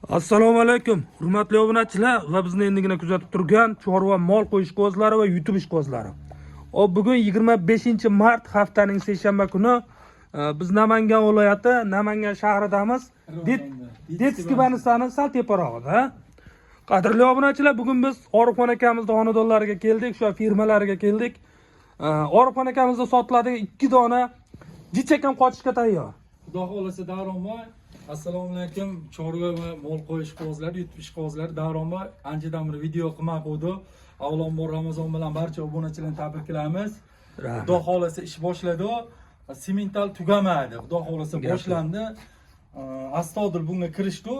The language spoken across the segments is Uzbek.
Assalomu alaykum, hurmatli obunachilar va bizni endigina kuzatib turgan chorva mol qo'yish qo'zlari va YouTube ishqozlari. Bugun 25-mart haftaning seshanba kuni biz Namangan viloyati, Namangan shahridamiz. Detskiy banisani sal teparog'ida. Qadrli obunachilar, bugun biz Orifxon akamizning xonadonlariga keldik, shu firmalariga keldik. Orifxon akamizda sotiladigan 2 dona jichakam qochishga tayyor. Xudo xolasa Davronboy, assalomu alaykum. Chorva va mol qo'yish qo'zlari, YouTube ishqozlari Davronboy anchadan bir video qilmay qo'ydi. Avvalambor Ramazon bilan barcha obunachilarni tabriklaymiz. Xudo xolasa ish boshladi. Semental tugamadi. Xudo xolasa boshlandi. Astodil bunga kirishdi.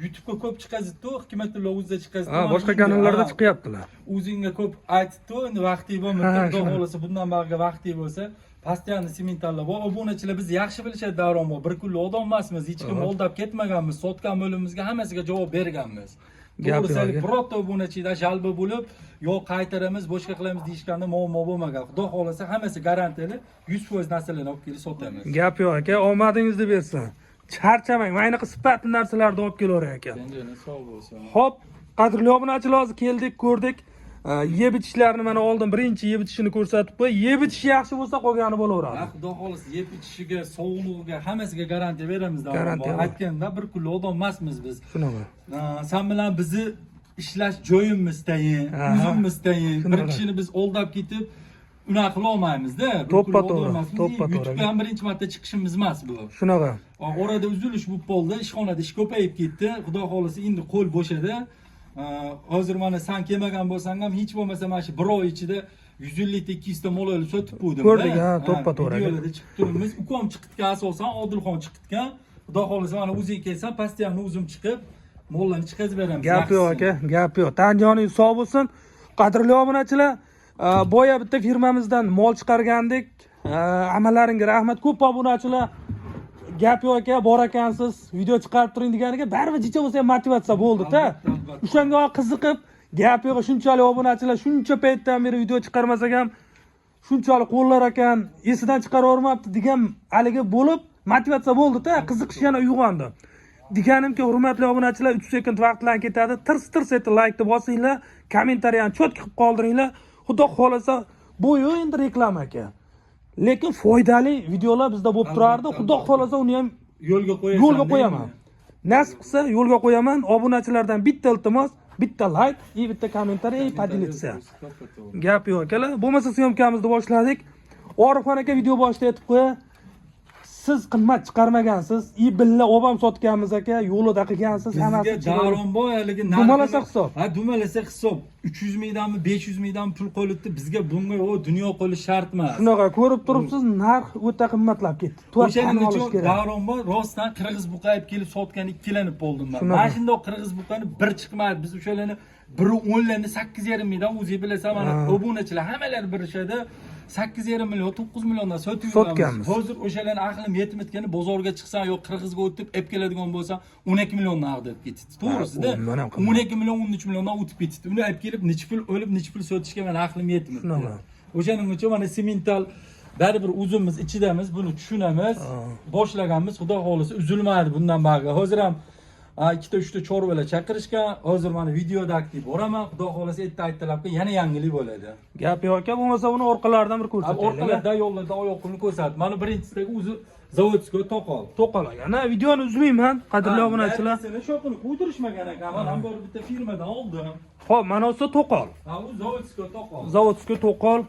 YouTube'ga ko'p chiqazibdi, Hikmatullo o'zida chiqazibdi. Boshqa kanallarda chiqyaptilar. O'zingga ko'p aytibdi, endi vaqti bo'lmadi. Xudo xolasa bundan bariga vaqti bo'lsa, postoyanno sementallar bor. Obunachilar biz yaxshi bilishadi Davronboy. Bir kunlik odam emasmiz, hech kim oldab ketmaganmiz, sotgan bo'limimizga hammasiga javob berganmiz. To'g'risi, birorta obunachilar jalba bo'lib, yo qaytaramiz, boshqa qilamiz deyishganda muammo bo'lmagan. Xudo xolasa hammasi garantiyali 100% narsalarni olib kelib sotamiz. Gap yo'q aka, omadingizni bersin. Charchamang, ayniqsa sifatli narsalarni olib kelaverar ekan. Endi sog' bo'lsin. Xo'p, qadrli obunachilar, hozir keldik, ko'rdik. Yeb ichishlarni mana oldin birinchi yeb ichishini ko'rsatib qo'y. Yeb ichishi yaxshi bo'lsa qolgani bo'laveradi. Xudo xolasa yeb ichishiga, sog'lig'iga hammasiga garantiya beramiz Davronboy. Aytganda bir kunlik odam emasmiz biz. Shunaqa. Sen bilan bizni ishlash joyimiz tayin, o'zimiz tayin. Bir kishini biz oldab ketib unaqa qila olmaymiz-da. To'ppa-to'g'ri. YouTube'ga ham birinchi marta chiqishimiz emas bu. Shunaqa. Orada uzilish bo'lib qoldi, ishxonada ish ko'payib ketdi. Xudo xolasa endi qo'l bo'shadi. Hozir mana sen kelmagan bo'lsang ham hech bo'lmasa mana shu 1 oy ichida 150 ta 200 ta mollar sotib qo'ydim. Ko'rdik, ha, to'ppa-to'g'ri. Videolarda chiqib turibmiz. Ukom chiqitgan asosan Odilxon chiqitgan. Xudo xolasa mana o'zing kelsan, postoyanno o'zim chiqib mollarni chiqazib beramiz. Gap yo'q aka, gap yo'q. Tanjoningiz sog' bo'lsin. Qadrli obunachilar, boya bitta firmamizdan mol chiqargandik. Amallaringga rahmat. Ko'p obunachilar gap yo'q aka, bor ekansiz, video chiqarib turing deganiga baribir jicha bo'lsa ham motivatsiya bo'ldi-da. O'shanga qiziqib, gap yo'q, shunchalik obunachilar shuncha paytdan beri video chiqarmasak ham shunchalik qo'llar ekan, esidan chiqaravermabdi degan haligi bo'lib, motivatsiya bo'ldi-da, qiziqish yana uyg'ondi. Deganimki, hurmatli obunachilar, 3 sekund vaqtlar ketadi. Tirs etib like bosinglar, kommentariyani cho'tki qilib qoldiringlar. Xudo xolasa, bu endi reklama aka. Lekin foydali videolar bizda bo'lib turardi. Xudo xolasa uni ham yo'lga qo'yaman. Nasib qilsa yo'lga qo'yaman. Obunachilardan bitta iltimos, bitta like, bitta kommentariy, podelitsiya. Gap yo'q akalar. Bo'lmasa syomkamizni boshladik. Orifxon aka video boshida aytib qo'ya. Siz qimmat chiqarmagansiz, billa obam sotganmiz aka, yo'lida qilgansiz, hammasi Davronboy haligi dumalasa hisob. Ha, dumalasa hisob. 300 mingdanmi, 500 mingdanmi pul qolibdi. Bizga bunga dunyo qo'li shart emas. Shunaqa ko'rib turibsiz, narx o'ta qimmatlab ketdi. O'shaning uchun Davronboy rostdan qirg'iz buqayib kelib sotgan ikkilanib qoldim men. Mana shunday qirg'iz buqani bir chiqmadi. Biz o'shalarni 1.10 8,5 mingdan o'zingiz bilasan, mana obunachilar hammalari birishadi. 8,5 million, 9 milliondan sotib yuramiz. Hozir o'shalarni aqlim yetmayotgani, bozorga chiqsan yo qirg'izga o'tib olib keladigan bo'lsa 12 milliondan ag'dab ketdi. To'g'risida 12 million, 13 milliondan o'tib ketdi. Uni olib kelib necha pul o'lib, necha pul sotishga men aqlim yetmaydi. O'shaning uchun mana semental baribir o'zimiz ichidamiz, buni tushunamiz. Boshlaganmiz, Xudo xolasa uzilmaydi bundan bariga. Hozir ham 2-3 ta chorvalar chaqirishgan. Hozir mana videoda aktiv boraman. Xudo xolasa aytdilarki, yana yangilik bo'ladi. Gap yo'q aka, bo'lmasa uni orqalaridan bir ko'rsataylik. Orqalarda, yo'llarda oyoqni ko'rsat. Mana birinchisidagi o'zi zavodskiy to'qol. Ana videoni uzmayman, qadrli obunachilar. Seni shopini qo'ydirishmagan ekan. Men ham bir bitta firmadan oldim. Xo'p, mana o'sha to'qol. Ha, u zavodskiy to'qol. Zavodskiy to'qol.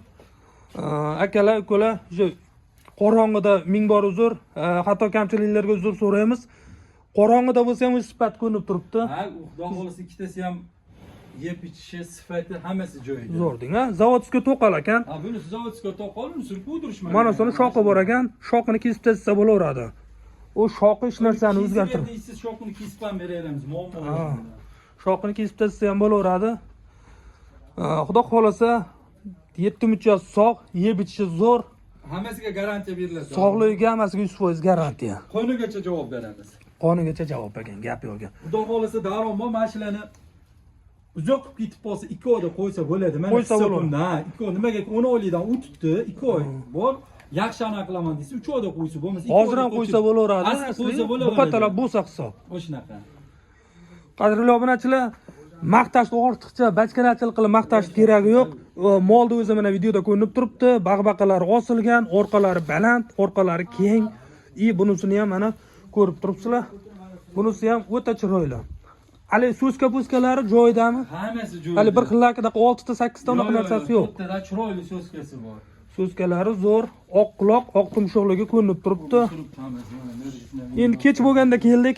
Akalar, ukalar, shu qorong'ida ming bor uzr, xato kamchiliklarga uzr so'raymiz. Qorong'ida bo'lsa ham o'z sifat ko'rinib turibdi. Ha, Xudo xolasa ikkitasi ham yeb ichishi, sifati hammasi joyida. Zo'rding, ha? Zavodskiy to'qol ekan. Ha, bunisi zavodskiy to'qol, bunisi qo'ydirishmagan. Mana shuni shoqi bor ekan, shoqini kesib tashlasa bo'laveradi. U shoqi hech narsani o'zgartiradi. Siz shoqini kesib ham beramiz, muammo yo'q. Shoqini kesib tashlasa ham bo'laveradi. Xudo xolasa 7 mijjoz sog', yeb ichishi zo'r. Hammasiga garantiya beriladi. Sog'ligiga hammasiga 100% garantiya. Qonigacha javob beramiz. Qonigacha javob bergan, gap yo'q ekan. Xudo xolasa Davronboy mashinani uzoq qilib ketib qolsa 2 oyda qo'ysa bo'ladi. Mana hisobimda, 2 oy nimaga 10 oylikdan o'tibdi, 2 oy bor. Yaxshi ana qilaman desa 3 oyda qo'ysa bo'lmasa 2 oyda. Hozir ham qo'ysa bo'laveradi. Qo'ysa bo'laveradi. Bu qatorlar bo'lsa hisob. O'shanaqa. Qadrli obunachilar, maqtashni ortiqcha bachkanachilik qilib maqtash keragi yo'q. Molda o'zi mana videoda ko'rinib turibdi. Bag'baqalari osilgan, orqalari baland, orqalari keng. Bunisini ham mana ko'rib turibsizlar. Bunisi ham o'ta chiroyli. Hali so'ska-po'skalari joyidami? Hammasi joyida. Hali bir xillakida 6 ta 8 ta unaqa narsasi yo'q. Bitta chiroyli so'skasi bor. So'skalari zo'r, oq quloq, oq tumshuqligi ko'rinib turibdi. Endi kech bo'lganda keldik.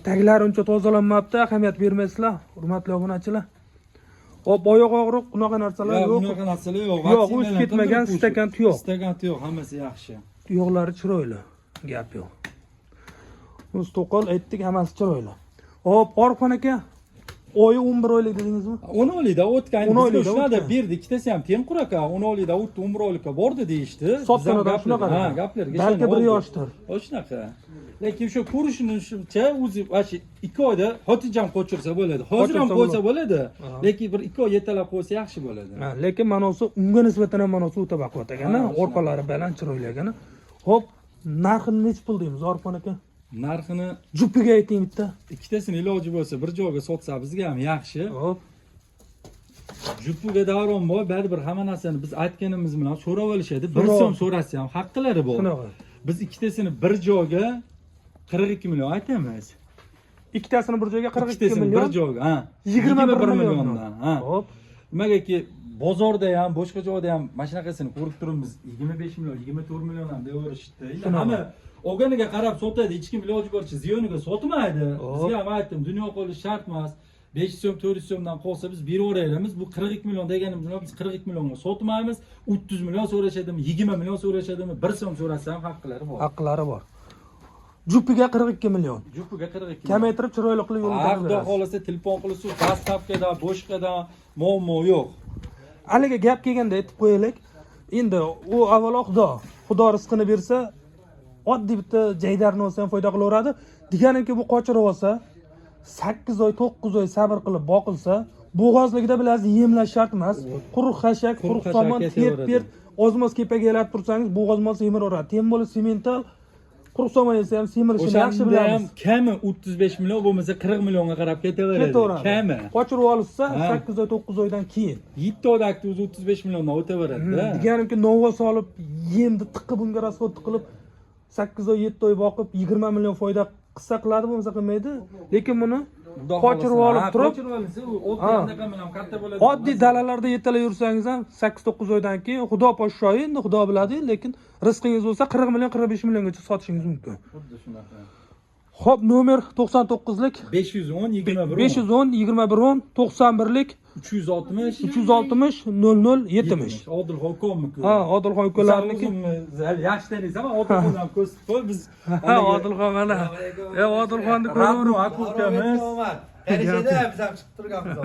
Taglari uncha tozalanmabdi, ahamiyat bermaysizlar, hurmatli obunachilar. Hop, oyoq og'riq, unaqa narsalar yo'q. Unaqa narsalar yo'q. Yo'q, o'sib ketmagan, stakan tuyoq. Stakan tuyoq, hammasi yaxshi. Tuyoqlari chiroyli. Gap yo'q. Biz to'qol aytdik, hammasi chiroyli. Hop, Orifxon aka, oyi 11 oylik dedingizmi? 10 oylikda o'tgan. 10 oylikda shunada o'tgan. berdi, ikkitasi ham tengqur aka. 10 oylikda o'tdi, 11 oylikka bordi deyishdi. Sotganlar shunaqa. Ha, gaplarga balki bir yoshdir. Shunaqa. Lekin shu ko'rishinimcha o'zi ashi 2 oyda xotirjam qo'chirsa bo'ladi. Hozir ham qo'ysa bo'ladi. Lekin bir 2 oy yetalab qo'ysa yaxshi bo'ladi. Lekin manosi unga nisbatan ham manosi o'ta baquvvat ekan, orqalari baland chiroyli ekan. Hop, narxini necha pul deymiz, Orifxon aka? Narxini jupiga ayting bitta. Ikkitasini iloji bo'lsa bir joyga sotsa bizga ham yaxshi. Hop. Jupiga davron bor, baribir hamma narsani biz aytganimiz bilan so'rab olishadi. Bir so'm so'rasa ham haqqilari bor. Biz ikkitasini bir joyga 42 million aytamiz. Ikkitasini bir joyga 42 million. Bir joyga, ha. 21 milliondan, ha. Hop. Nimagaki bozorda ham, boshqa joyda ham mashinaqasini ko'rib turibmiz. 25 million, 24 milliondan deyaverishdi. Hamma o'ganiga qarab sotadi, hech kim iloji boricha ziyoniga sotmaydi. Bizga ham aytdim, dunyo qolish shart emas. 500 so'm, 400 so'mdan qolsa biz beraveramiz. Bu 42 million deganimiz bilan biz 42 millionga sotmaymiz. 300 million so'rashadimi, 20 million so'rashadimi, 1 so'm so'rasa ham haqqilari bor. Haqqilari bor. Jupiga 42 million. Jupiga 42. Kamaytirib chiroyli qilib yo'lga qo'yadi. Xudo xolasa telefon qilsa, dastavkada, boshqada muammo yo'q. Haliga gap kelganda aytib qo'yaylik. Endi u avvalo Xudo rizqini bersa, oddiy bitta jaydarni olsa ham foyda qilaveradi. Deganimki bu qochirib olsa, 8 oy, 9 oy sabr qilib boqilsa, bo'g'ozligida bilasiz, yemlash shart emas. Quruq xashak, quruq somon, terp, ozmoz kepaga elatib tursangiz, bo'g'ozmoz semiraveradi. Tem bo'lib semental quruq somon esa ham semirishini yaxshi bilamiz. Kami 35 million bo'lmasa 40 millionga qarab ketaveradi. Kami. Qochirib olsa 8 oy, 9 oydan keyin. 7 oyda o'zi 35 milliondan o'taveradi-da. Deganimki novva solib, yemni tiqib unga rasxod qilib 8 oy, 7 oy boqib 20 million foyda qilsa qiladi, bo'lmasa qilmaydi. Lekin buni qochirib olib turib, oddiy dalalarda yetalar yursangiz ham 8-9 oydan keyin Xudo poshshoyi, endi Xudo biladi, lekin rizqingiz bo'lsa 40 million, 45 milliongacha sotishingiz mumkin. Xuddi shunaqa. Xo'p, nomer 99lik 510 21 510 21 91lik 360 00 70. Odilxon komik. Ha, Odilxon ukalarniki. Yaxshi taniysiz, ama Odilxondan ko'rsatib qo'y biz. Ha, Odilxon mana. Odilxonni ko'raverib, akukamiz. Qarashada biz ham chiqib turganmiz.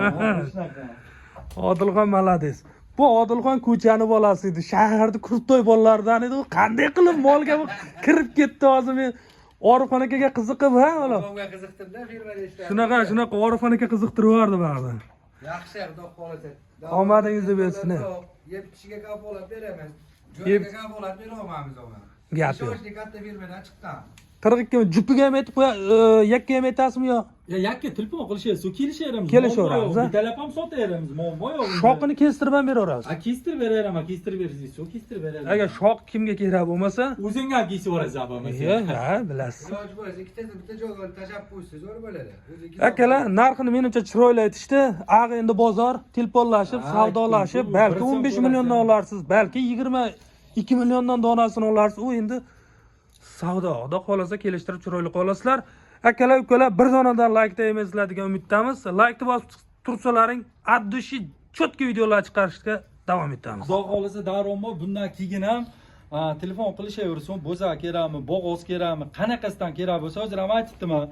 Odilxon malades. Bu Odilxon ko'chani bolasi edi. Shaharda Kurtoy bolalaridan edi. Qanday qilib molga kirib ketdi hozir men Orifxon akaga qiziqib, ha, ola. Menga qiziqtirdi, firmada Shunaqa ishlar. Orifxon aka qiziqtirib yubordi ba'zi. Yaxshi, Xudo xolasa. Omadingizni bersin. Yeb kishiga kafolat beramiz. Joyga kafolat berolmaymiz ona. Gap yo'q. Shoshli katta firmadan chiqqan. 42 jupiga ham aytib qo'ya, yakka ham aytasizmi yo? Ya yakka telefon qilishasiz, kelishaveramiz. Kelishaveramiz, ha. Bitalab ham sotaveramiz, muammo yo'q. Shoqini kestirib ham beraverasiz. Kestirib beraman, kestirib berasiz, kestirib beraman. Agar shoq kimga kerak bo'lmasa, o'zing ham kesib yuborasiz bo'lmasa. Ha, bilasiz. Iloji bo'lsa, ikkitasi bitta joyga tashlab qo'ysiz, zo'r bo'ladi. Akalar, narxini menimcha chiroyli aytishdi. Ag'i endi bozor, telefonlashib, savdolashib, balki 15 milliondan olarsiz, balki 22 milliondan donasini olarsiz. U endi savdo. Xudo xolasa kelishtirib chiroyli qolasizlar. Akalar, ukalar, bir donadan like deymiz degan umiddamiz. Like bosib tursalaring, addushi chotki videolar chiqarishga davom etamiz. Xudo xolasa davronmi bundan keyin ham telefon qilishaversin, bo'za kerakmi, bo'g'oz kerakmi, qanaqasidan kerak bo'lsa, hozir ham aytibdiman.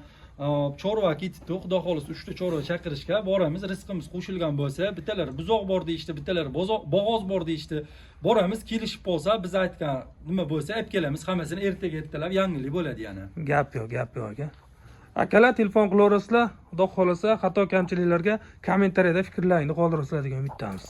Chorva ketibdi, Xudo xolasa 3 ta chorva chaqirishga boramiz, rizqimiz qo'shilgan bo'lsa, bittalar buzoq bor deyishdi, bittalar bo'g'oz bor deyishdi. Boramiz, kelishib qolsa, biz aytgan nima bo'lsa olib kelamiz, hammasini ertaga ertalab yangilik bo'ladi yana. Gap yo'q aka. Akalar, telefon qilaverasizlar. Xudo xolasa xato kamchiliklarga kommentariyada fikrlaringni qoldirasizlar degan umiddamiz.